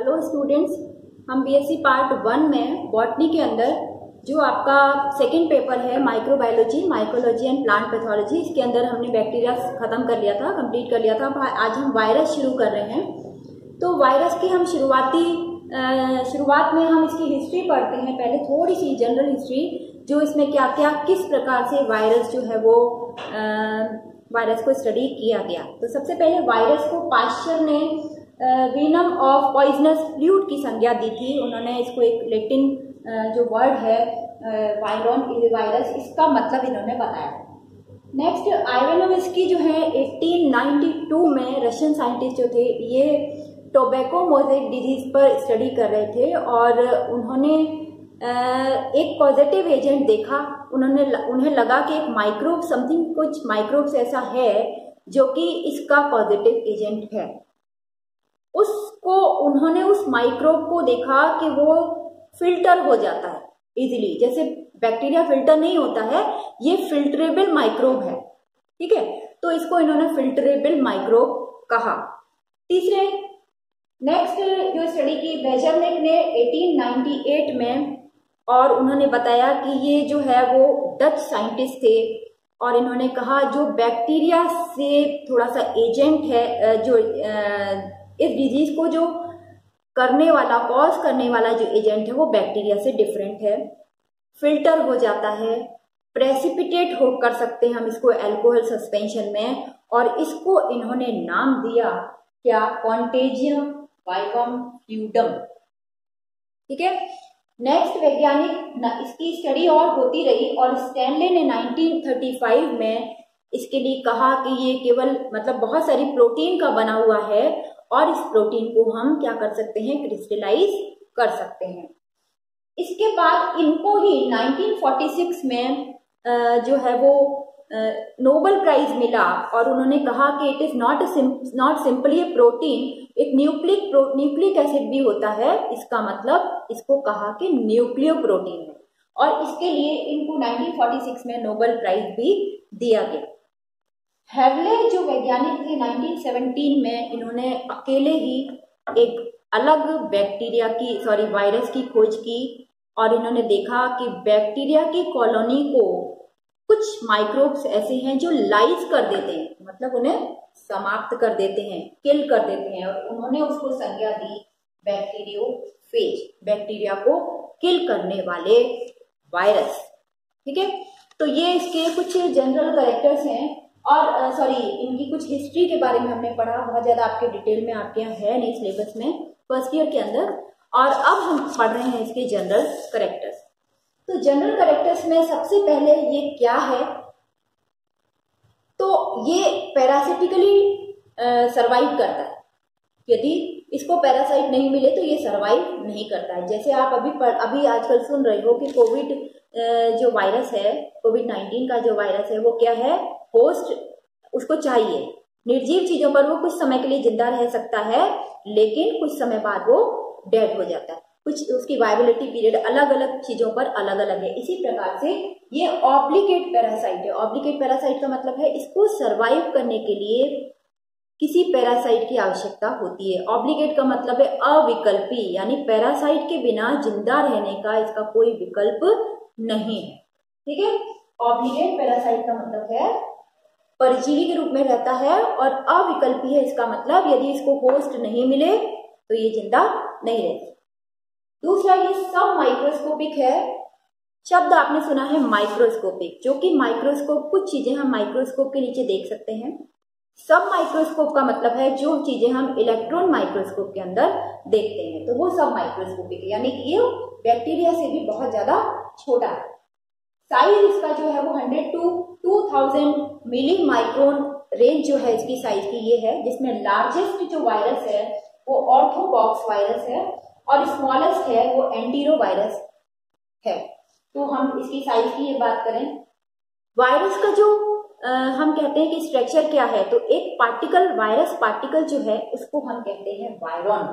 Hello students, हम BSc part 1 में botany के अंदर जो आपका सेकंड पेपर है microbiology, mycology and plant pathology, इसके अंदर हमने बैक्टीरिया खत्म कर लिया था, कंप्लीट कर लिया था। आज हम वायरस शुरू कर रहे हैं। तो वायरस की हम शुरुआत में हम इसकी हिस्ट्री पढ़ते हैं। पहले थोड़ी सी जनरल हिस्ट्री, जो इसमें क्या क्या किस प्रकार से वायरस जो है वो वायरस को स्टडी किया गया। तो सबसे पहले वायरस को पाश्चर ने वीनम ऑफ पॉइजनस फ्लूइड की संज्ञा दी थी। उन्होंने इसको एक लैटिन जो वर्ड है वायरॉन वायरस, इसका मतलब इन्होंने बताया। नेक्स्ट आइवेनोविस्की जो है 1892 में रशियन साइंटिस्ट जो थे, ये टोबैको मोज़ेक डिजीज पर स्टडी कर रहे थे और उन्होंने एक पॉजिटिव एजेंट देखा। उन्हें लगा कि एक माइक्रोब समथिंग, कुछ माइक्रोब्स ऐसा है जो कि इसका पॉजिटिव एजेंट है। उन्होंने उस माइक्रोब को देखा कि वो फिल्टर हो जाता है इजीली, जैसे बैक्टीरिया फिल्टर नहीं होता है, ये फिल्टरेबल माइक्रोब है। ठीक है, तो इसको इन्होंने फिल्टरेबल माइक्रोब कहा। तीसरे नेक्स्ट जो स्टडी की बेजरनिक ने 1898 में, और उन्होंने बताया कि ये जो है वो डच साइंटिस्ट थे और इन्होंने कहा जो बैक्टीरिया से थोड़ा सा एजेंट है, जो इस डिजीज को जो करने वाला, कॉज करने वाला जो एजेंट है वो बैक्टीरिया से डिफरेंट है, फिल्टर हो जाता है, प्रेसिपिटेट हो कर सकते हैं हम इसको अल्कोहल सस्पेंशन में, और इसको इन्होंने नाम दिया क्या, कॉन्टेजियम वाइवम फ्लूइडम। ठीक है, नेक्स्ट वैज्ञानिक इसकी स्टडी और होती रही और स्टैनले ने 1935 में इसके लिए कहा कि ये केवल मतलब बहुत सारी प्रोटीन का बना हुआ है और इस प्रोटीन को हम क्या कर सकते हैं, क्रिस्टलाइज कर सकते हैं। इसके बाद इनको ही 1946 में जो है वो नोबेल प्राइज मिला और उन्होंने कहा कि it is not simply A protein, एक न्यूक्लिक एसिड भी होता है, इसका मतलब इसको कहा कि न्यूक्लियो प्रोटीन है, और इसके लिए इनको 1946 में नोबेल प्राइज भी दिया गया। हेवले जो वैज्ञानिक थे 1917 में, इन्होंने अकेले ही एक अलग वायरस की खोज की और इन्होंने देखा कि बैक्टीरिया की कॉलोनी को कुछ माइक्रोब्स ऐसे हैं जो लाइज कर देते हैं, मतलब उन्हें समाप्त कर देते हैं, किल कर देते हैं, और उन्होंने उसको संज्ञा दी बैक्टीरियोफेज, बैक्टीरिया को किल करने वाले वायरस। ठीक है, तो ये इसके कुछ जनरल कैरेक्टर्स हैं और इनकी कुछ हिस्ट्री के बारे में हमने पढ़ा। बहुत ज्यादा आपके डिटेल में आपके यहाँ है नहीं सिलेबस में फर्स्ट ईयर के अंदर, और अब हम पढ़ रहे हैं इसके जनरल कैरेक्टर्स। तो जनरल कैरेक्टर्स में सबसे पहले ये क्या है, तो ये पैरासिटिकली सर्वाइव करता है। यदि इसको पैरासाइट नहीं मिले तो ये सर्वाइव नहीं करता है। जैसे आप अभी आजकल सुन रहे हो कि कोविड जो वायरस है, कोविड-19 का जो वायरस है, वो क्या है, होस्ट उसको चाहिए। निर्जीव चीजों पर वो कुछ समय के लिए जिंदा रह सकता है, लेकिन कुछ समय बाद वो डेड हो जाता है। कुछ उसकी वायबिलिटी पीरियड अलग अलग चीजों पर अलग अलग है। इसी प्रकार से ये ऑब्लिगेट पैरासाइट है। ऑब्लिगेट पैरासाइट का मतलब है इसको सर्वाइव करने के लिए किसी पैरासाइट की आवश्यकता होती है। ऑब्लिगेट का मतलब है अविकल्पी, यानी पैरासाइट के बिना जिंदा रहने का इसका कोई विकल्प नहीं है। ठीक है, ऑब्लिगेट पैरासाइट का मतलब है परजीवी के रूप में रहता है, और अविकल्पी है इसका मतलब यदि इसको होस्ट नहीं मिले तो ये जिंदा नहीं रहती। दूसरा, ये सब माइक्रोस्कोपिक है। शब्द आपने सुना है माइक्रोस्कोपिक, जो कि माइक्रोस्कोप, कुछ चीजें हम माइक्रोस्कोप के नीचे देख सकते हैं। सब माइक्रोस्कोप का मतलब है जो चीजें हम इलेक्ट्रॉन माइक्रोस्कोप के अंदर देखते हैं, तो वो सब माइक्रोस्कोपिक है, यानी कि ये बैक्टीरिया से भी बहुत ज्यादा छोटा है। साइज इसका जो है वो 100 to 2000 मिली माइक्रोन रेंज जो है इसकी साइज की ये है, जिसमें लार्जेस्ट जो वायरस है वो ऑर्थोपॉक्स वायरस है और स्मॉलेस्ट है वो एंटीरो वायरस है। तो हम इसकी साइज की ये बात करें, वायरस का जो हम कहते हैं कि स्ट्रक्चर क्या है, तो एक पार्टिकल, वायरस पार्टिकल जो है उसको हम कहते हैं वायरॉन।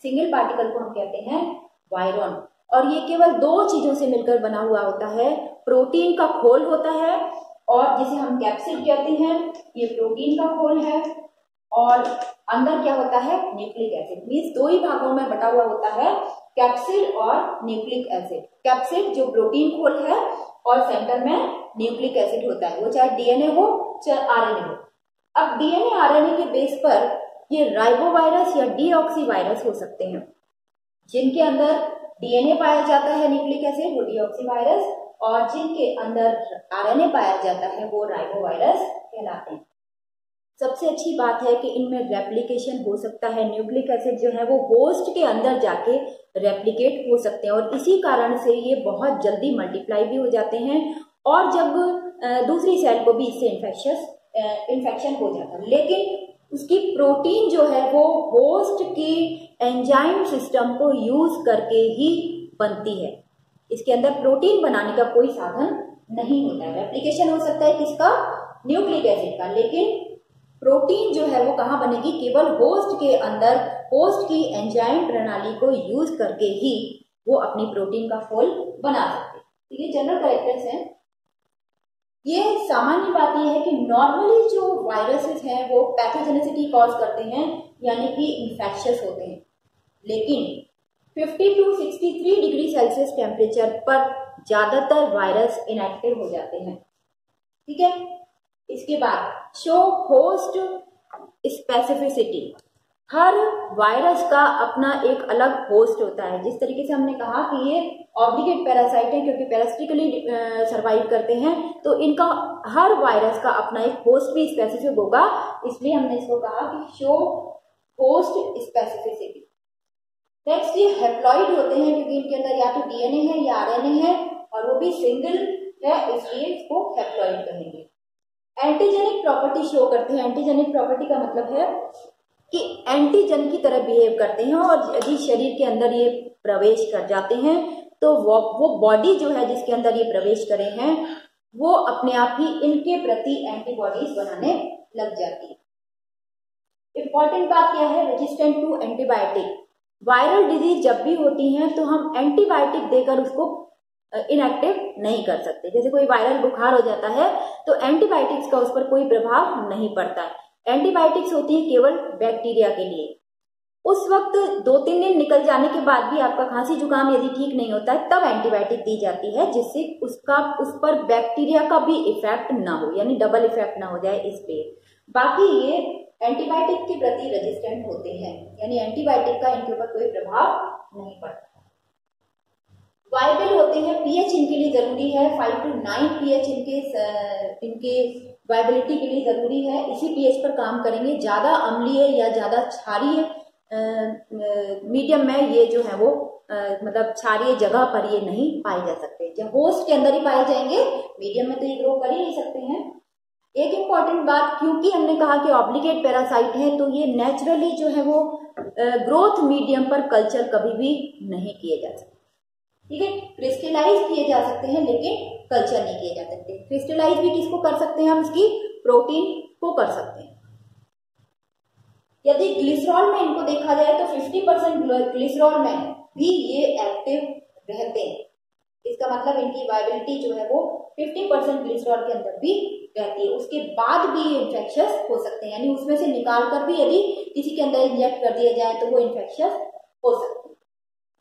सिंगल पार्टिकल को हम कहते हैं वायरॉन, और ये केवल दो चीजों से मिलकर बना हुआ होता है। प्रोटीन का खोल होता है, और जिसे हम कैप्सिड कहते हैं, ये प्रोटीन का खोल है, और अंदर क्या होता है, न्यूक्लिक एसिड। मीन्स दो ही भागों में बटा हुआ होता है, कैप्सिड और न्यूक्लिक एसिड। कैप्सिड जो प्रोटीन खोल है और सेंटर में न्यूक्लिक एसिड होता है, वो चाहे डीएनए हो चाहे आरएनए हो। अब डीएनए आरएनए के बेस पर ये राइबोवायरस या डीऑक्सीवायरस हो सकते हैं। जिनके अंदर डीएनए पाया जाता है न्यूक्लिक एसिड, वो डीऑक्सीवायरस, और जिनके अंदर आरएनए पाया जाता है वो राइबोवायरस कहलाते हैं। सबसे अच्छी बात है कि इनमें रेप्लिकेशन हो सकता है। न्यूक्लिक एसिड जो है वो होस्ट के अंदर जाके रेप्लिकेट हो सकते हैं और इसी कारण से ये बहुत जल्दी मल्टीप्लाई भी हो जाते हैं और जब दूसरी सेल को भी इससे इन्फेक्शन हो जाता है। लेकिन उसकी प्रोटीन जो है वो होस्ट के एंजाइम सिस्टम को यूज करके ही बनती है। इसके अंदर प्रोटीन बनाने का कोई साधन नहीं होता है। रेप्लिकेशन हो सकता है किसका, न्यूक्लिक एसिड का, लेकिन प्रोटीन जो है वो कहाँ बनेगी, केवल होस्ट के अंदर, होस्ट की एंजाइम प्रणाली को यूज करके ही वो अपनी प्रोटीन का फॉल बना सकते हैं। तो ये जनरल कैरेक्टर्स हैं। ये सामान्य बात यह है कि नॉर्मली जो वायरसेस हैं वो पैथोजेनिसिटी कॉज करते हैं, यानी कि इन्फेक्शियस होते हैं, लेकिन 50 to 63 डिग्री सेल्सियस टेम्परेचर पर ज्यादातर वायरस इनएक्टिव हो जाते हैं। ठीक है, इसके बाद शो होस्ट स्पेसिफिसिटी। हर वायरस का अपना एक अलग होस्ट होता है। जिस तरीके से हमने कहा कि ये ऑब्लिगेट पैरासाइट है क्योंकि पैरासिटिकली सर्वाइव करते हैं, तो इनका हर वायरस का अपना एक होस्ट भी स्पेसिफिक होगा, इसलिए हमने इसको कहा कि शो होस्ट स्पेसिफिसिटी। नेक्स्ट ये हैप्लॉइड होते हैं क्योंकि इनके अंदर या तो डीएनए है या आरएनए है और वो भी सिंगल है, इसलिए इसको हैप्लॉइड कहेंगे। एंटीजेनिक प्रॉपर्टी शो करते हैं। एंटीजेनिक प्रॉपर्टी का मतलब है कि एंटीजन की तरह बिहेव करते हैं और यदि शरीर के अंदर ये प्रवेश कर जाते हैं तो वो बॉडी जो है जिसके अंदर ये प्रवेश करे हैं वो अपने आप ही इनके प्रति एंटीबॉडीज बनाने लग जाती है। इंपॉर्टेंट बात क्या है, resistant to antibiotic. Viral disease जब भी होती हैं तो हम एंटीबायोटिक देकर उसको इनएक्टिव नहीं कर सकते। जैसे कोई वायरल बुखार हो जाता है तो एंटीबायोटिक्स का उस पर कोई प्रभाव नहीं पड़ता है। एंटीबायोटिक्स होती है केवल बैक्टीरिया के लिए। उस वक्त 2-3 दिन निकल जाने के बाद भी आपका खांसी जुकाम यदि ठीक नहीं होता है तब एंटीबायोटिक दी जाती है, जिससे उस पर बैक्टीरिया का भी इफेक्ट ना हो, यानी डबल इफेक्ट ना हो जाए इस पे। बाकी ये एंटीबायोटिक के प्रति रेजिस्टेंट होते हैं, यानी एंटीबायोटिक का इनके ऊपर कोई प्रभाव नहीं पड़ता। वायबल होते हैं, पीएच इनके लिए जरूरी है, 5 to 9 पीएच इनके वायबिलिटी के लिए जरूरी है। इसी पीएच पर काम करेंगे। ज्यादा अम्लीय या ज्यादा क्षारीय मीडियम में ये जो है वो मतलब क्षारीय जगह पर ये नहीं पाए जा सकते। जब होस्ट के अंदर ही पाए जाएंगे, मीडियम में तो ये ग्रो कर ही नहीं सकते हैं। एक इम्पॉर्टेंट बात, क्योंकि हमने कहा कि ऑब्लिगेट पैरासाइट है तो ये नेचुरली जो है वो ग्रोथ मीडियम पर कल्चर कभी भी नहीं किए जा सकते। ठीक है, क्रिस्टलाइज किए जा सकते हैं लेकिन कल्चर नहीं किए जा सकते। क्रिस्टलाइज भी किसको कर सकते हैं हम, इसकी प्रोटीन को कर सकते हैं। यदि ग्लिसरॉल में इनको देखा जाए तो 50% ग्लिसरॉल में भी ये एक्टिव रहते हैं। इसका मतलब इनकी वायबिलिटी जो है वो 50% ग्लिसरॉल के अंदर भी रहती है। उसके बाद भी इन्फेक्शियस हो सकते हैं, यानी उसमें से निकाल कर भी यदि किसी के अंदर इंजेक्ट कर दिया जाए तो वो इन्फेक्शियस हो सकते हैं।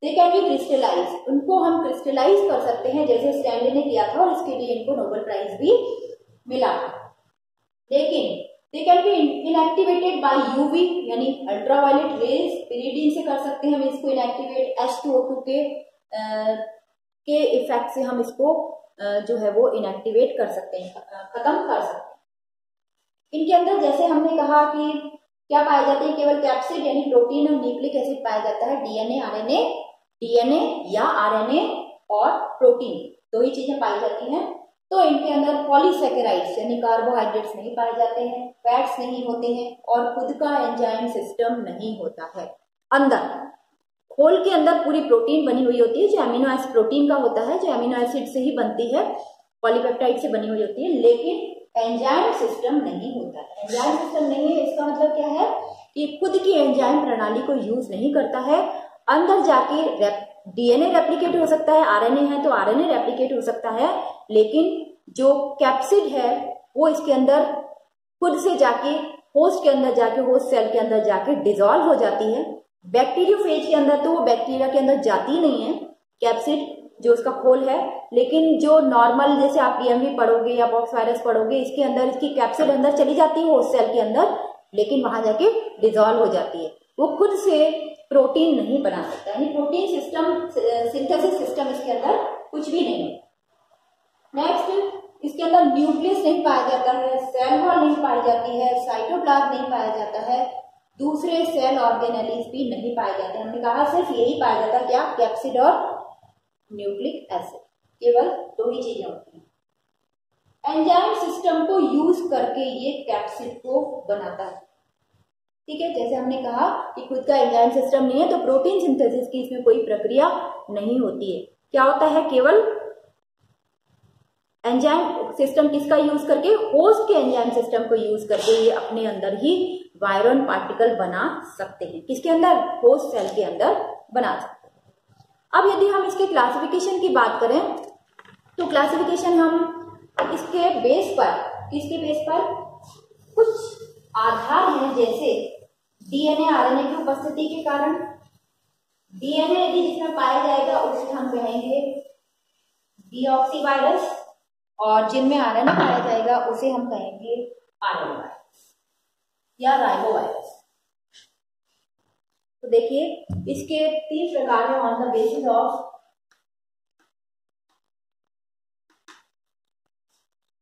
दे कैन बी क्रिस्टलाइज, उनको हम क्रिस्टलाइज कर सकते हैं जैसे स्टैनली ने किया था और इसके लिए इनको नोबेल प्राइज भी मिला था। लेकिन they can be inactivated by UV, यानी अल्ट्रावायलेट रेज, पिरिडीन से कर सकते हैं हम इसको इनएक्टिवेट। H2O2 के इफेक्ट से हम इसको जो है वो इनएक्टिवेट कर सकते हैं, खत्म कर सकते हैं। इनके अंदर जैसे हमने कहा कि क्या पाए जाते हैं, केवल कैप्सिड यानी प्रोटीन और न्यूक्लिक एसिड पाया जाता है। डीएनए या आरएनए और प्रोटीन दो ही चीजें पाई जाती हैं। तो इनके अंदर पॉलीसैकेराइड्स यानी कार्बोहाइड्रेट्स नहीं पाए जाते हैं, फैट्स नहीं होते हैं और खुद का एंजाइम सिस्टम नहीं होता है। अंदर खोल के अंदर पूरी प्रोटीन बनी हुई होती है जो अमीनो एसिड प्रोटीन का होता है, जो अमीनो एसिड से ही बनती है, पॉलीपेप्टाइड से बनी हुई होती है, लेकिन एंजाइम सिस्टम नहीं होता है। एंजाइम सिस्टम नहीं है, इसका मतलब क्या है कि खुद की एंजाइम प्रणाली को यूज नहीं करता है। अंदर जाके डीएनए रेप्लिकेट हो सकता है, आरएनए है तो आरएनए रेप्लिकेट हो सकता है, लेकिन जो कैप्सिड है वो इसके अंदर खुद से जाके होस्ट के अंदर जाके, होस्ट सेल के अंदर जाके डिसॉल्व हो जाती है। बैक्टीरियोफेज के अंदर तो वो बैक्टीरिया के अंदर जाती नहीं है कैप्सिड, जो उसका खोल है, लेकिन जो नॉर्मल जैसे आप डीएमवी पढ़ोगे या पॉक्स वायरस पढ़ोगे, इसके अंदर इसकी कैप्सिड अंदर चली जाती है होस्ट सेल के अंदर, लेकिन वहां जाके डिसॉल्व हो जाती है। वो खुद से प्रोटीन नहीं बना सकता, यानी प्रोटीन सिस्टम, सिंथेसिस सिस्टम इसके अंदर कुछ भी नहीं है। नेक्स्ट, इसके अंदर न्यूक्लियस नहीं पाया जाता है, सेल वॉल नहीं पाई जाती है, साइटोप्लाज्म नहीं पाया जाता है, दूसरे सेल ऑर्गेनेलीज भी नहीं पाए जाते। हमने कहा सिर्फ यही पाया जाता है, क्या? कैप्सिड और न्यूक्लिक एसिड, केवल 2 ही चीजें होती हैं। एंजाइम सिस्टम को यूज करके ये कैप्सिड को बनाता है। ठीक है, जैसे हमने कहा कि खुद का एंजाइम सिस्टम नहीं है, तो प्रोटीन सिंथेसिस की इसमें कोई प्रक्रिया नहीं होती है। क्या होता है? केवल एंजाइम सिस्टम किसका यूज करके? होस्ट के एंजाइम सिस्टम को यूज करके ये अपने अंदर ही वायरन पार्टिकल बना सकते हैं। किसके अंदर? होस्ट सेल के अंदर बना सकते हैं। अब यदि हम इसके क्लासिफिकेशन की बात करें तो क्लासिफिकेशन हम इसके बेस पर, किसके बेस पर? कुछ आधार हैं, जैसे डीएनए आरएनए की उपस्थिति के कारण, डीएनए यदि जिसमें पाया जाएगा उसे हम कहेंगे डीऑक्सी वायरस, और जिनमें आरएनए पाया जाएगा उसे हम कहेंगे आरएनए वायरस या राइबो वायरस। तो देखिए इसके 3 प्रकार हैं on the basis of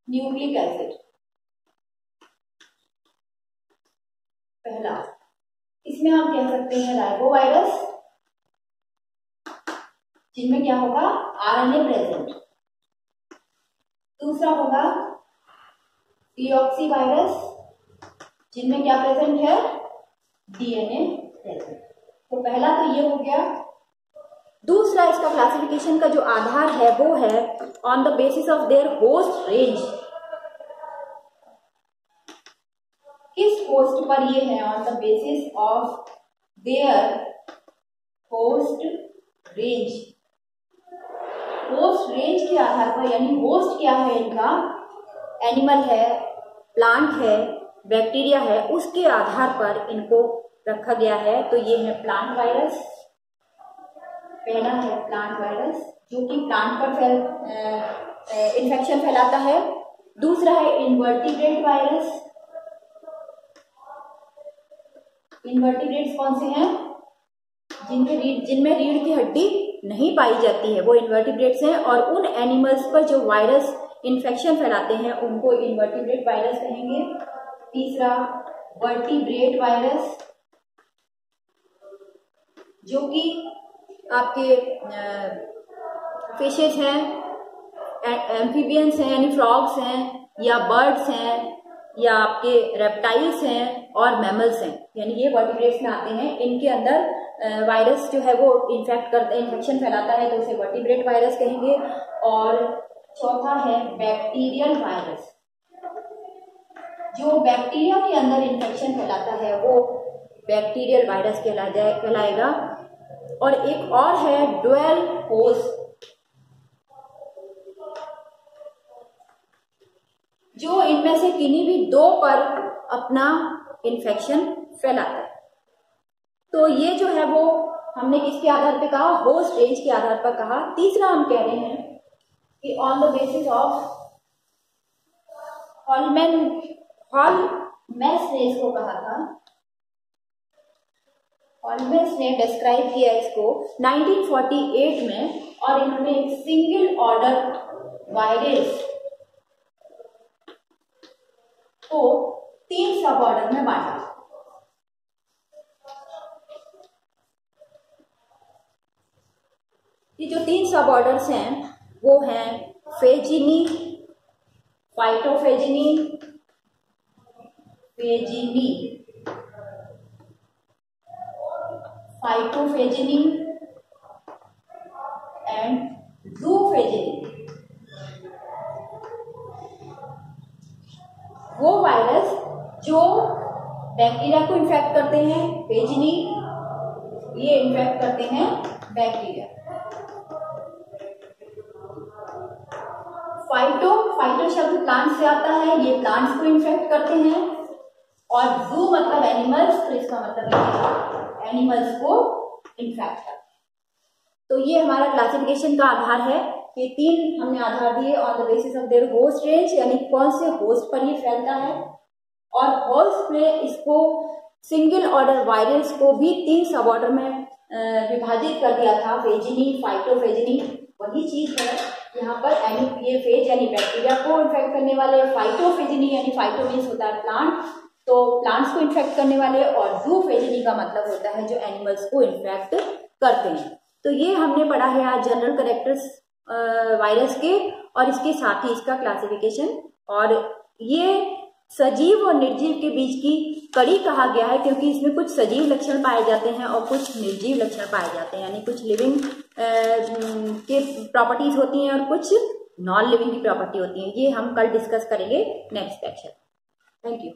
nucleic acid. पहला, इसमें हम कह सकते हैं राइबो वायरस, जिनमें क्या होगा? RNA present. दूसरा होगा डीऑक्सी वायरस, जिनमें क्या प्रेजेंट है? DNA present. तो पहला तो ये हो गया। दूसरा, इसका क्लासिफिकेशन का जो आधार है वो है on the basis of their host range. किस होस्ट पर ये है? On the basis of their host range. Host range के आधार पर, यानी होस्ट क्या है इनका? एनिमल है, प्लांट है, बैक्टीरिया है, उसके आधार पर इनको रखा गया है। तो ये है प्लांट वायरस। पहला है प्लांट वायरस, जो कि प्लांट पर इन्फेक्शन फैलाता है। दूसरा है इनवर्टिब्रेट वायरस। इनवर्टिब्रेट्स कौन से हैं? जिनमें रीढ़ की हड्डी नहीं पाई जाती है, वो इनवर्टिब्रेट्स हैं, और उन एनिमल्स पर जो वायरस इन्फेक्शन फैलाते हैं उनको इनवर्टिब्रेट वायरस कहेंगे। तीसरा वर्टिब्रेट वायरस, जो कि आपके फिशेस हैं, एम्फीबियंस हैं यानी फ्रॉग्स हैं, या बर्ड्स हैं, या आपके रेप्टाइल्स हैं और मैमल्स हैं, यानी ये वर्टिब्रेट्स में आते हैं। इनके अंदर वायरस जो है वो इन्फेक्शन फैलाता है, तो उसे वर्टिब्रेट वायरस कहेंगे। और चौथा है बैक्टीरियल वायरस, जो बैक्टीरिया के अंदर इन्फेक्शन फैलाता है वो बैक्टीरियल वायरस कहलाएगा। और एक और है ड्यूअल होस्ट, जो इनमें से किन्हीं भी 2 पर अपना इन्फेक्शन फैलाता है। तो ये जो है वो हमने किसके आधार पे कहा? होस्ट रेंज के आधार पर कहा। तीसरा हम कह रहे हैं कि on the basis of Holmes ने इसको कहा था। हॉलमेस ने डिस्क्राइब किया इसको 1948 में, और इन्होंने एक सिंगल ऑर्डर वायरस को 3 सब ऑर्डर में बांटा। ये जो 3 सब ऑर्डर्स हैं वो हैं फेजिनी, फाइटोफेजिनी, फाइटोफेजिनी एंड ज़ूफेजिनी। वो वायरस जो बैक्टीरिया को इन्फेक्ट करते हैं, फेजिनी, ये इन्फेक्ट करते हैं बैक्टीरिया। फाइटो शब्द प्लांट से आता है, ये प्लांट्स को इन्फेक्ट करते हैं। और जू मतलब एनिमल्स, तो इसका मतलब एनिमल्स को इन्फेक्ट करते हैं। तो ये हमारा क्लासिफिकेशन का आधार है। ये 3 हमने आधार दिए on the basis of their host range, यानी कौन से होस्ट पर ये फैलता है, और होस्ट में इसको सिंगल ऑर्डर वायरस को भी 3 सब ऑर्डर में विभाजित कर दिया था, फेजिनी, फाइटोफेजिनी। वही चीज है यहाँ पर, एनिपिएफेज यानी बैक्टीरिया को इन्फेक्ट करने वाले, फाइटोफेजिनी यानी फाइटो मीन्स होता है प्लांट, तो प्लांट्स को इन्फेक्ट करने वाले, और जूफेजिनी का मतलब होता है जो एनिमल्स को इन्फेक्ट करते हैं। तो ये हमने पढ़ा है आज जनरल कैरेक्टर्स वायरस के, और इसके साथ ही इसका क्लासिफिकेशन। और ये सजीव और निर्जीव के बीच की कड़ी कहा गया है, क्योंकि इसमें कुछ सजीव लक्षण पाए जाते हैं और कुछ निर्जीव लक्षण पाए जाते हैं, यानी कुछ लिविंग के प्रॉपर्टीज होती हैं और कुछ नॉन लिविंग की प्रॉपर्टी होती हैं। ये हम कल डिस्कस करेंगे नेक्स्ट लेक्चर। Thank you.